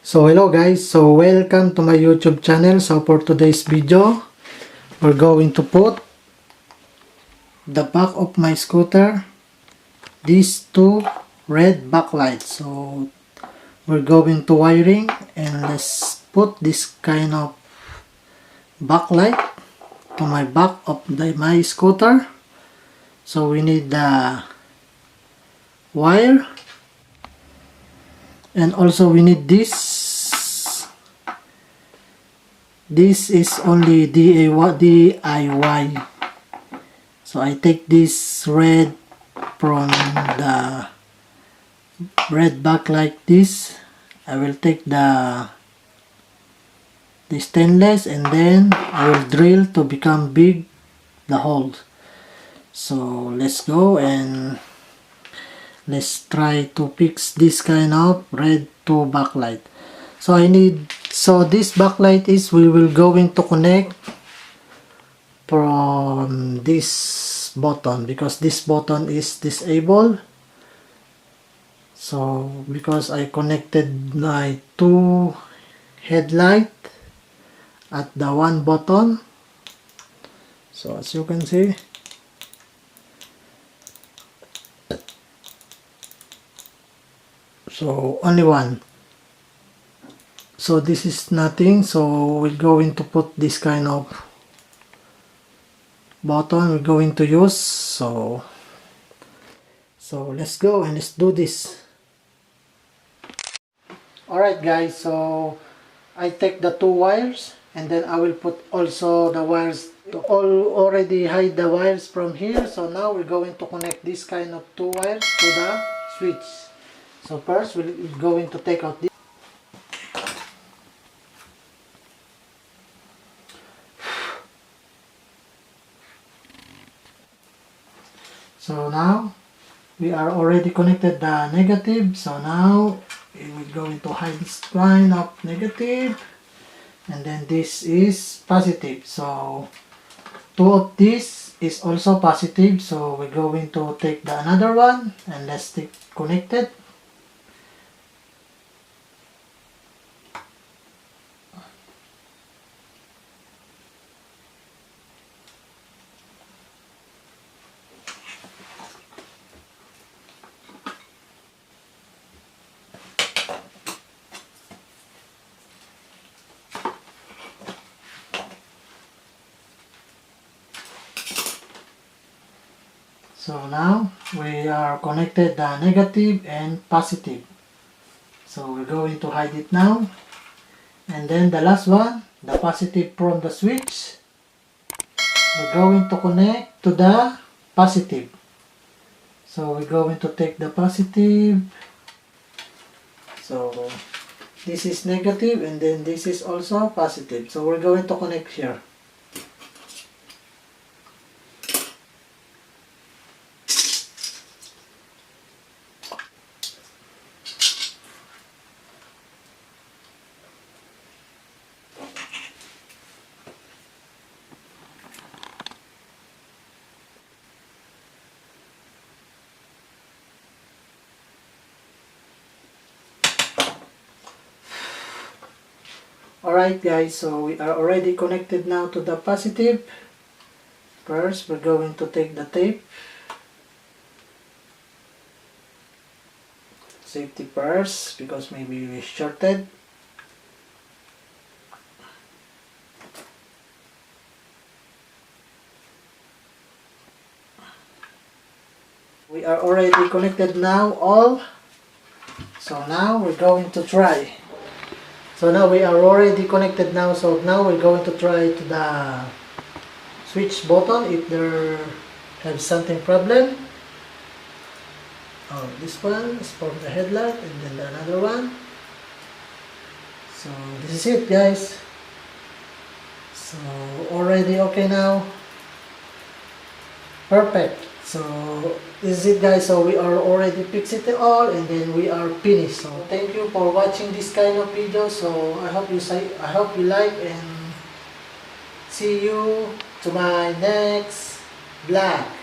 So hello guys, so welcome to my YouTube channel. So for today's video, we're going to put the back of my scooter, these two red backlights. So we're going to wiring and let's put this kind of backlight to my back of my scooter. So we need the wire and also we need this. This is only DIY. So I take this red from the red back like this. I will take the stainless and then I will drill to become big the holes. So let's go and let's try to fix this kind of red to backlight. So this backlight is we will going to connect from this button because this button is disabled. So because I connected my two headlight at the one button, so as you can see, so only one. So this is nothing, so we're going to put this kind of button we're going to use. So let's go and let's do this. Alright guys, so I take the two wires and then I will put also the wires to already hide the wires from here. So now we're going to connect this kind of two wires to the switch. So first we're going to take out this. So now we are already connected the negative. So now we will go into hide this line of negative and then this is positive. So two of this is also positive. So we're going to take the another one and let's stick connected. So now we are connected the negative and positive. So we're going to hide it now. And then the last one, the positive from the switch, we're going to connect to the positive. So we're going to take the positive. So this is negative and then this is also positive. So we're going to connect here. Alright guys, so we are already connected now to the positive. First, we're going to take the tape. Safety first, because maybe we shorted. We are already connected now all. So now we're going to try. So now we are already connected now. So now we're going to try to the switch button if there have something problem. Oh, this one is from the headlight and then another one. So this is it guys. So already okay now. Perfect. So this is it guys. So we are already fixed it all and then we are finished. So thank you for watching this kind of video. So I hope you like and see you to my next vlog.